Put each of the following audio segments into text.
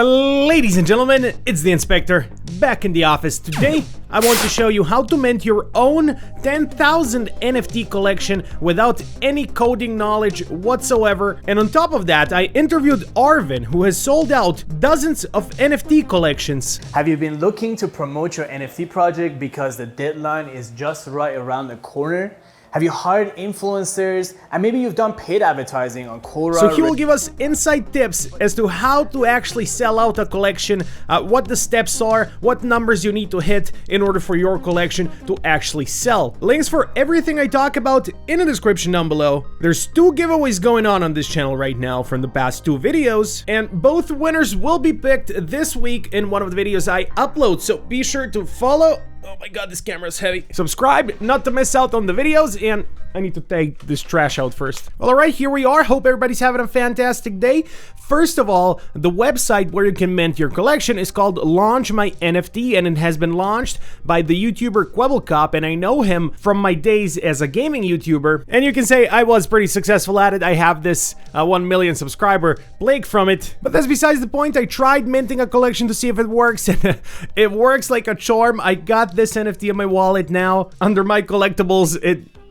Ladies and gentlemen, it's the Inspector, back in the office. Today, I want to show you how to mint your own 10,000 NFT collection without any coding knowledge whatsoever. And on top of that, I interviewed Arvin, who has sold out dozens of NFT collections. Have you been looking to promote your NFT project because the deadline is just right around the corner? Have you hired influencers and maybe you've done paid advertising on Quora? So he will give us inside tips as to how to actually sell out a collection, what the steps are, what numbers you need to hit in order for your collection to actually sell. Links for everything I talk about in the description down below. There's 2 giveaways going on this channel right now from the past 2 videos, and both winners will be picked this week in one of the videos I upload, so be sure to follow. Oh my god, this camera is heavy. Subscribe not to miss out on the videos, and I need to take this trash out first. Well, alright, here we are. Hope everybody's having a fantastic day. First of all, the website where you can mint your collection is called Launch My NFT, and it has been launched by the YouTuber Quebblecop, and I know him from my days as a gaming YouTuber. And you can say I was pretty successful at it. I have this 1 million subscriber Blake from it. But that's besides the point. I tried minting a collection to see if it works, and it works like a charm. I got this NFT in my wallet now under my collectibles.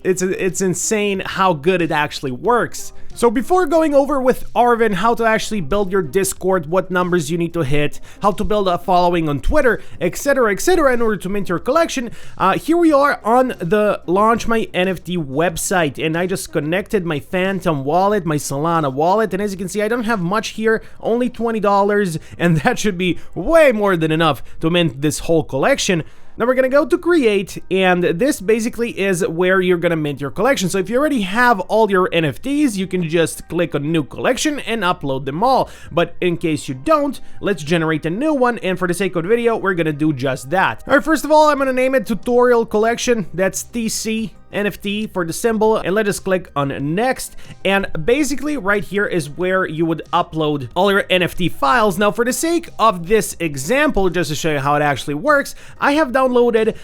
It's insane how good it actually works. So before going over with Arvin how to actually build your Discord, what numbers you need to hit, how to build a following on Twitter, etc, in order to mint your collection, here we are on the Launch My NFT website, and I just connected my Phantom wallet, my Solana wallet, and as you can see, I don't have much here, only $20, and that should be way more than enough to mint this whole collection. Now we're gonna go to create, and this basically is where you're gonna mint your collection. So if you already have all your NFTs, you can just click on new collection and upload them all. But in case you don't, let's generate a new one, and for the sake of the video, we're gonna do just that. Alright, first of all, I'm gonna name it Tutorial Collection. That's TC NFT for the symbol, and let us click on next, and basically right here is where you would upload all your NFT files. Now for the sake of this example, just to show you how it actually works, I have downloaded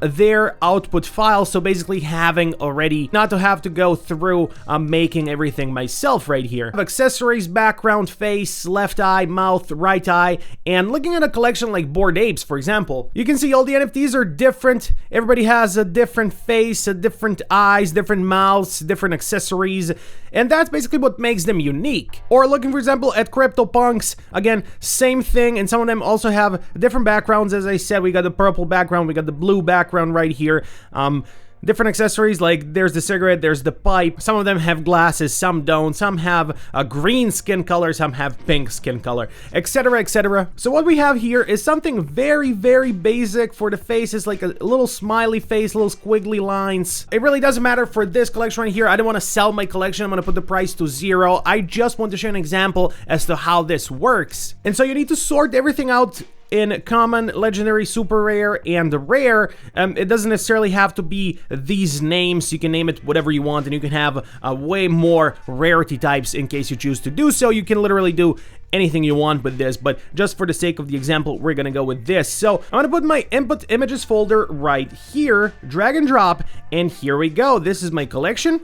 their output file, so basically having already not to have to go through making everything myself right here. Accessories, background, face, left eye, mouth, right eye, and looking at a collection like Bored Apes, for example, you can see all the NFTs are different. Everybody has a different face, a different eyes, different mouths, different accessories, and that's basically what makes them unique. Or looking, for example, at CryptoPunks, again, same thing, and some of them also have different backgrounds. As I said, we got the purple background, we got the blue background right here. Different accessories, like there's the cigarette, there's the pipe. Some of them have glasses, some don't. Some have a green skin color, some have pink skin color, etc, etc. So what we have here is something very, very basic for the faces, like a little smiley face, little squiggly lines. It really doesn't matter for this collection right here. I don't want to sell my collection. I'm going to put the price to 0. I just want to show an example as to how this works. And so you need to sort everything out in common, legendary, super rare, and rare. It doesn't necessarily have to be these names. You can name it whatever you want, and you can have way more rarity types in case you choose to do so. You can literally do anything you want with this, but just for the sake of the example, we're gonna go with this. So I'm gonna put my input images folder right here, drag and drop, and here we go. This is my collection.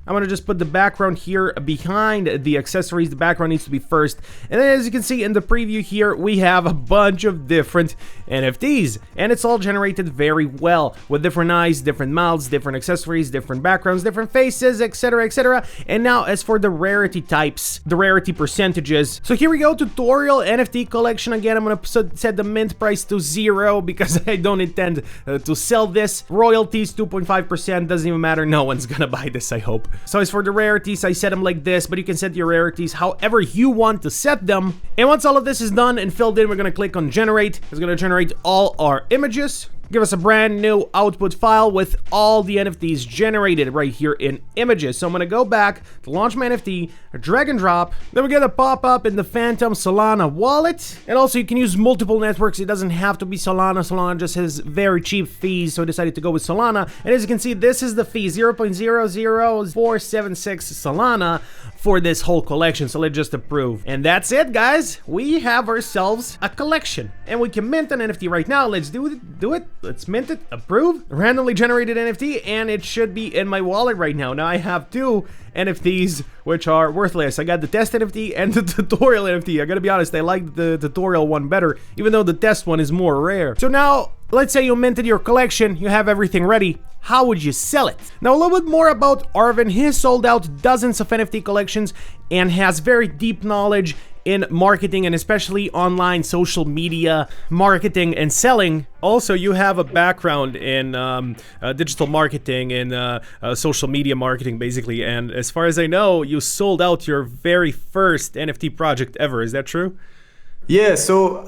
I'm gonna just put the background here behind the accessories. The background needs to be first. And then as you can see in the preview here, we have a bunch of different NFTs. And it's all generated very well with different eyes, different mouths, different accessories, different backgrounds, different faces, etc, etc. And now as for the rarity types, the rarity percentages. So here we go, tutorial NFT collection. Again, I'm gonna set the mint price to 0 because I don't intend to sell this. Royalties, 2.5%, doesn't even matter. No one's gonna buy this, I hope. So as for the rarities, I set them like this, but you can set your rarities however you want to set them. And once all of this is done and filled in, we're gonna click on generate. It's gonna generate all our images. Give us a brand new output file with all the NFTs generated right here in images. So I'm gonna go back to Launch My NFT, drag and drop. Then we get a pop-up in the Phantom Solana wallet. And also you can use multiple networks. It doesn't have to be Solana. Solana just has very cheap fees, so I decided to go with Solana. And as you can see, this is the fee, 0.00476 Solana for this whole collection. So let's just approve. And that's it, guys. We have ourselves a collection. And we can mint an NFT right now. Let's do it. Let's mint it, approve, randomly generated NFT, and it should be in my wallet right now. Now I have 2 NFTs which are worthless. I got the test NFT and the tutorial NFT. I gotta be honest, I like the tutorial one better, even though the test one is more rare. So now, let's say you minted your collection, you have everything ready. How would you sell it? Now a little bit more about Arvin. He has sold out dozens of NFT collections and has very deep knowledge in marketing and especially online social media marketing and selling. Also, you have a background in digital marketing and social media marketing basically, and as far as I know, you sold out your very first NFT project ever. Is that true? Yeah, so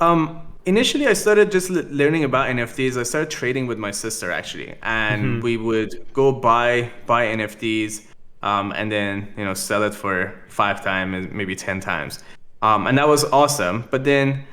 initially I started just learning about NFTs. I started trading with my sister actually, and we would go buy NFTs and then sell it for 5 times, maybe 10 times. And that was awesome. But then,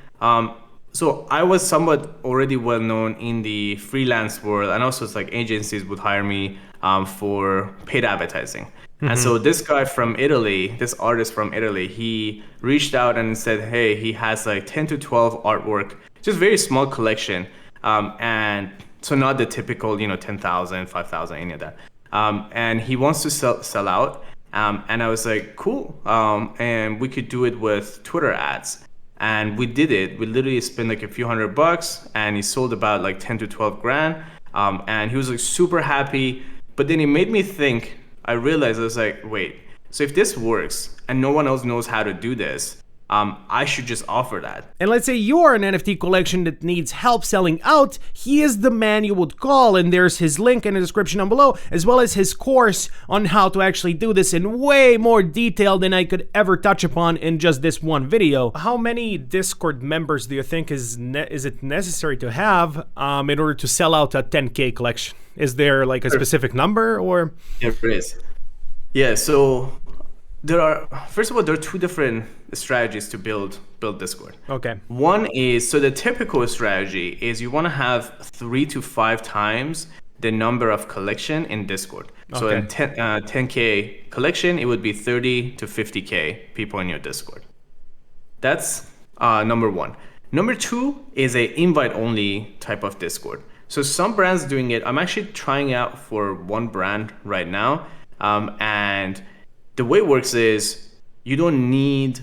so I was somewhat already well known in the freelance world, and also it's like agencies would hire me for paid advertising. And so this guy from Italy, this artist from Italy, he reached out and said, hey, he has like 10 to 12 artwork, just very small collection. And so not the typical, 10,000, 5,000, any of that. And he wants to sell out. And I was like, cool. And we could do it with Twitter ads. And we did it. We literally spent like a few $100 and he sold about like 10 to 12 grand. And he was like super happy. But then it made me think, I realized, I was like, wait, so if this works and no one else knows how to do this, I should just offer that. And let's say you are an NFT collection that needs help selling out, he is the man you would call, and there's his link in the description down below, as well as his course on how to actually do this in way more detail than I could ever touch upon in just this one video. How many Discord members do you think is it necessary to have in order to sell out a 10K collection? Is there like a specific number or? Yeah, there is. Yeah, so first of all, there are 2 different strategies to build Discord. Okay. One is, so the typical strategy is you want to have 3 to 5 times the number of collection in Discord. So in 10K collection, it would be 30 to 50K people in your Discord. That's number 1. Number 2 is a invite-only type of Discord. So some brands doing it. I'm actually trying out for one brand right now, and the way it works is you don't need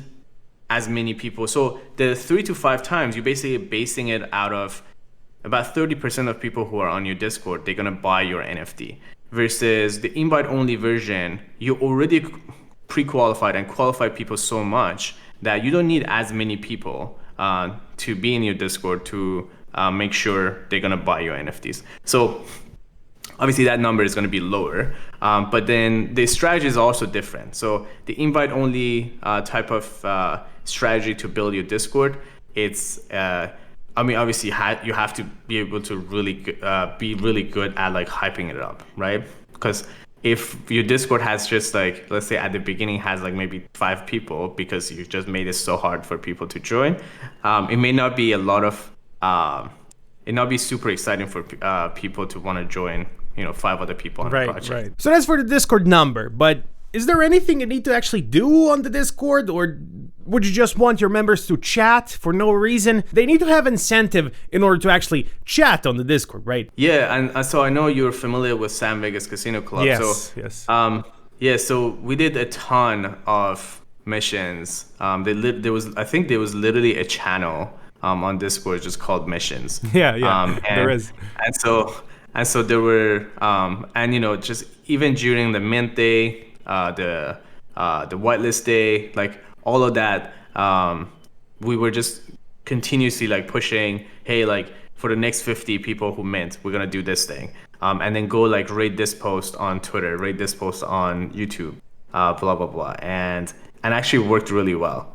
as many people. So the 3 to 5 times, you're basically basing it out of about 30% of people who are on your Discord, they're gonna buy your NFT. Versus the invite-only version, you already pre-qualified and qualified people so much that you don't need as many people to be in your Discord to make sure they're gonna buy your NFTs. So obviously that number is going to be lower, but then the strategy is also different. So the invite-only type of strategy to build your Discord, it's, obviously you have to be able to be really good at like hyping it up, right? Because if your Discord has just like, let's say at the beginning has like maybe 5 people because you just made it so hard for people to join, it may not be it not be super exciting for people to want to join 5 other people on the project. Right. So that's for the Discord number, but is there anything you need to actually do on the Discord, or would you just want your members to chat for no reason? They need to have incentive in order to actually chat on the Discord, right? Yeah, and so I know you're familiar with Sam Vegas Casino Club. Yes, so, yes. So we did a ton of missions. There was literally a channel on Discord just called missions. Yeah, there is. And so there were, just even during the mint day, the whitelist day, like all of that, we were just continuously like pushing, hey, like for the next 50 people who mint, we're gonna do this thing, and then go like rate this post on Twitter, rate this post on YouTube, blah blah blah, and actually worked really well.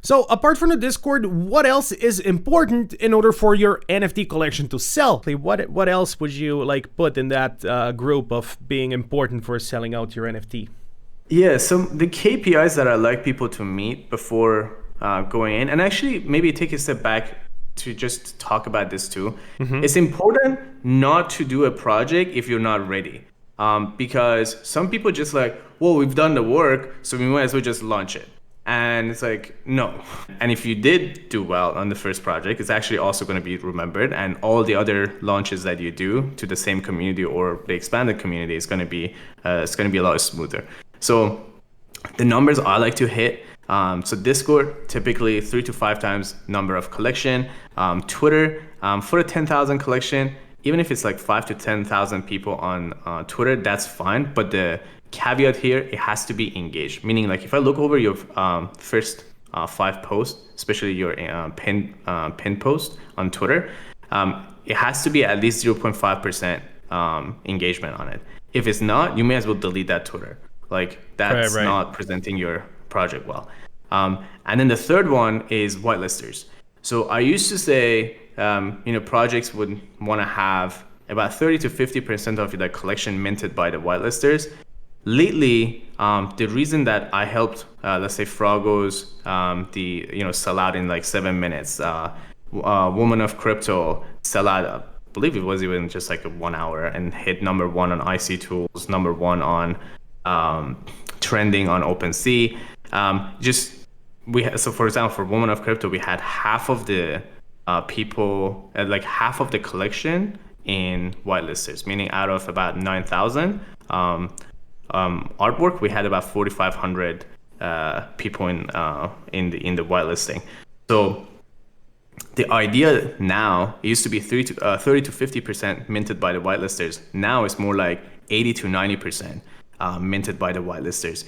So apart from the Discord, what else is important in order for your NFT collection to sell? What else would you like put in that group of being important for selling out your NFT? Yeah, so the KPIs that I like people to meet before going in, and actually maybe take a step back to just talk about this too. It's important not to do a project if you're not ready. Because some people just like, well, we've done the work, so we might as well just launch it. And it's like, no. And if you did do well on the first project, it's actually also going to be remembered. And all the other launches that you do to the same community or the expanded community is going to be a lot smoother. So the numbers I like to hit, so Discord, typically 3 to 5 times number of collection. Twitter, for a 10,000 collection, even if it's like 5 to 10,000 people on Twitter, that's fine. But the caveat here, it has to be engaged. Meaning, like if I look over your first 5 posts, especially your pin post on Twitter, it has to be at least 0.5% engagement on it. If it's not, you may as well delete that Twitter. Like that's not presenting your project well. And then the third one is whitelisters. So I used to say, projects would want to have about 30 to 50% of their collection minted by the whitelisters. Lately, the reason that I helped, let's say Frogos, sell out in like 7 minutes, Woman of Crypto sell out, I believe it was even just like 1 hour, and hit number 1 on IC Tools, number 1 on trending on Opensea. So for example, for Woman of Crypto, we had half of the people, like half of the collection in whitelisters, meaning out of about 9,000 artwork, we had about 4,500 people in the whitelisting. So the idea now, it used to be 30 to 50% minted by the whitelisters. Now it's more like 80 to 90% minted by the whitelisters.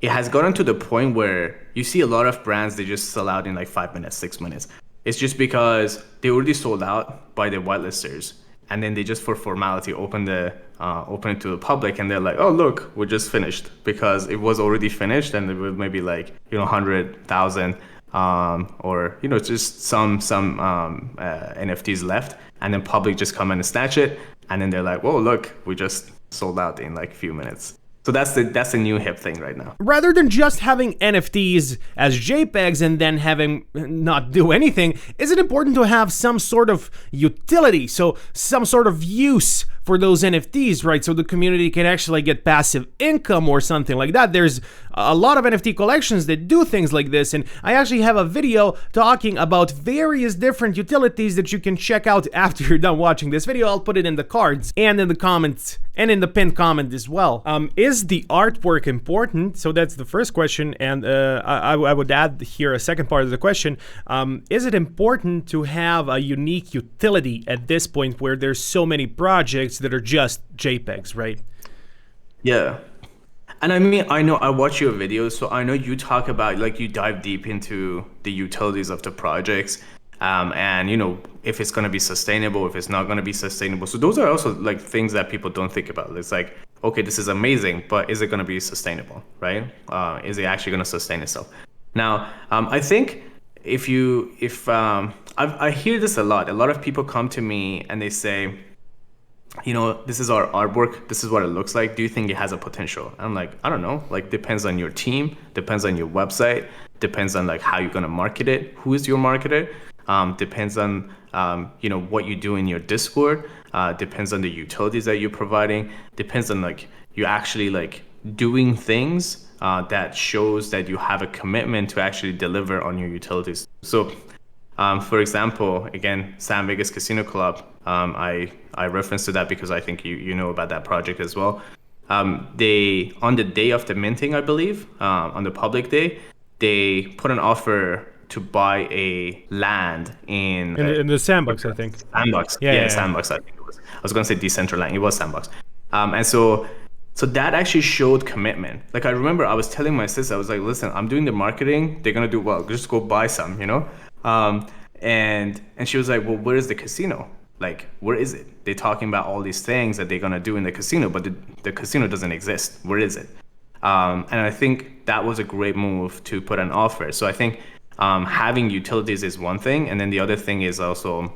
It has gotten to the point where you see a lot of brands, they just sell out in like 5 minutes, 6 minutes. It's just because they already sold out by the whitelisters, and then they just, for formality, open it to the public, and they're like, oh look, we're just finished, because it was already finished, and it was maybe like 100,000 or just some NFTs left, and then public just come in and snatch it, and then they're like, whoa, look, we just sold out in like a few minutes. So that's the new hip thing right now. Rather than just having NFTs as JPEGs and then having not do anything, is it important to have some sort of utility? So some sort of use for those NFTs, right? So the community can actually get passive income or something like that. There's a lot of NFT collections that do things like this, and I actually have a video talking about various different utilities that you can check out after you're done watching this video. I'll put it in the cards and in the comments and in the pinned comment as well. Is the artwork important? So that's the first question, and I would add here a second part of the question. Is it important to have a unique utility at this point where there's so many projects that are just JPEGs, right? Yeah. And I mean, I watch your videos, so I know you talk about, like, you dive deep into the utilities of the projects, and if it's going to be sustainable, if it's not going to be sustainable. So those are also like things that people don't think about. It's like, okay, this is amazing, but is it going to be sustainable, right? Is it actually going to sustain itself? Now, I think I hear this a lot. A lot of people come to me and they say, this is our artwork, this is what it looks like, do you think it has a potential? I'm like, I don't know, like, depends on your team, depends on your website, depends on like how you're going to market it, who is your marketer, depends on what you do in your Discord, depends on the utilities that you're providing, depends on like you actually like doing things that shows that you have a commitment to actually deliver on your utilities. So for example, again, San Vegas Casino Club, I reference to that because I think you know about that project as well. They, on the day of the minting, I believe, on the public day, they put an offer to buy a land in the Sandbox, I think. Sandbox, yeah. Sandbox, I think it was. I was going to say Decentraland, it was Sandbox. And so that actually showed commitment. Like, I remember I was telling my sister, I was like, listen, I'm doing the marketing, they're going to do well, just go buy some, and she was like, well, where is the casino? Like, where is it? They're talking about all these things that they're going to do in the casino, but the casino doesn't exist. Where is it? And I think that was a great move to put an offer. So I think having utilities is one thing. And then the other thing is also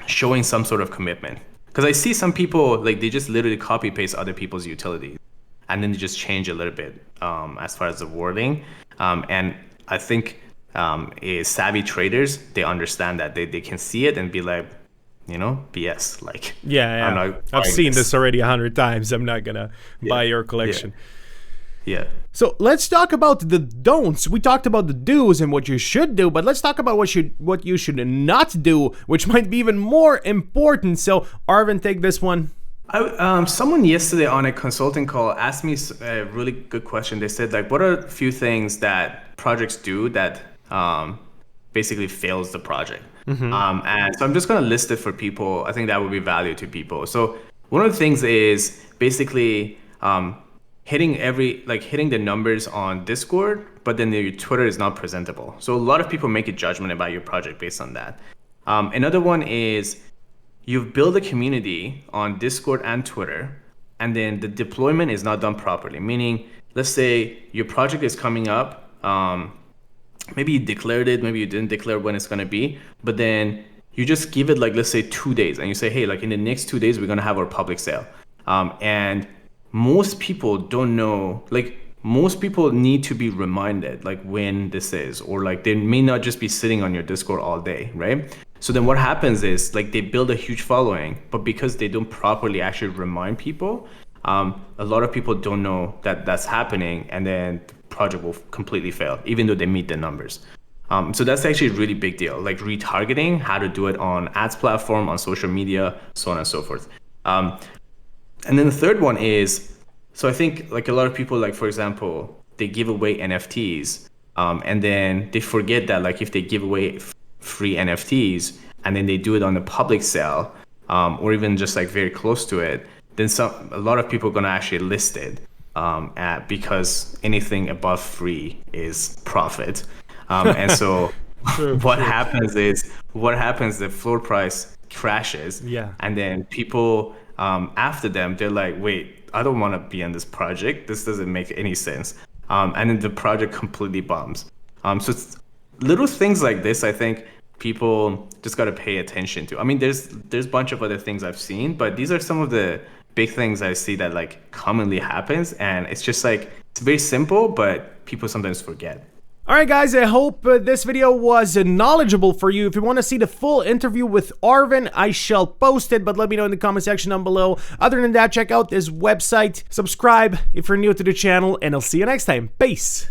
showing some sort of commitment. Because I see some people, like, they just literally copy paste other people's utilities and then they just change a little bit as far as the wording. And I think savvy traders, they understand that they can see it and be like, BS. Like, yeah. I've seen this already 100 times. I'm not gonna buy your collection. Yeah. So let's talk about the don'ts. We talked about the do's and what you should do, but let's talk about what you should not do, which might be even more important. So Arvin, take this one. Someone yesterday on a consulting call asked me a really good question. They said, like, what are a few things that projects do that basically fails the project? And so I'm just going to list it for people. I think that would be value to people. So one of the things is basically hitting the numbers on Discord, but then your Twitter is not presentable. So a lot of people make a judgment about your project based on that. Another one is you've built a community on Discord and Twitter, and then the deployment is not done properly. Meaning, let's say your project is coming up, maybe you declared it, maybe you didn't declare when it's gonna be, but then you just give it, like, let's say 2 days, and you say, hey, like in the next 2 days, we're gonna have our public sale. And most people don't know, like most people need to be reminded like when this is, or like they may not just be sitting on your Discord all day, right? So then what happens is like they build a huge following, but because they don't properly actually remind people, a lot of people don't know that that's happening, and then the project will completely fail, even though they meet the numbers. So that's actually a really big deal, like retargeting, how to do it on ads platform, on social media, so on and so forth. And then the third one is, so I think like a lot of people, like for example, they give away NFTs, and then they forget that like if they give away free NFTs and then they do it on a public sale, or even just like very close to it, then a lot of people are gonna actually list it, because anything above free is profit. And so what happens, the floor price crashes, and then people after them, they're like, wait, I don't want to be on this project. This doesn't make any sense. And then the project completely bombs. So it's little things like this, I think people just got to pay attention to. I mean, there's a bunch of other things I've seen, but these are some of the big things I see that like commonly happens. And it's just like, it's very simple, but people sometimes forget. Alright guys, I hope this video was knowledgeable for you. If you want to see the full interview with Arvin, I shall post it, but let me know in the comment section down below. Other than that, check out this website, subscribe if you're new to the channel, and I'll see you next time. Peace!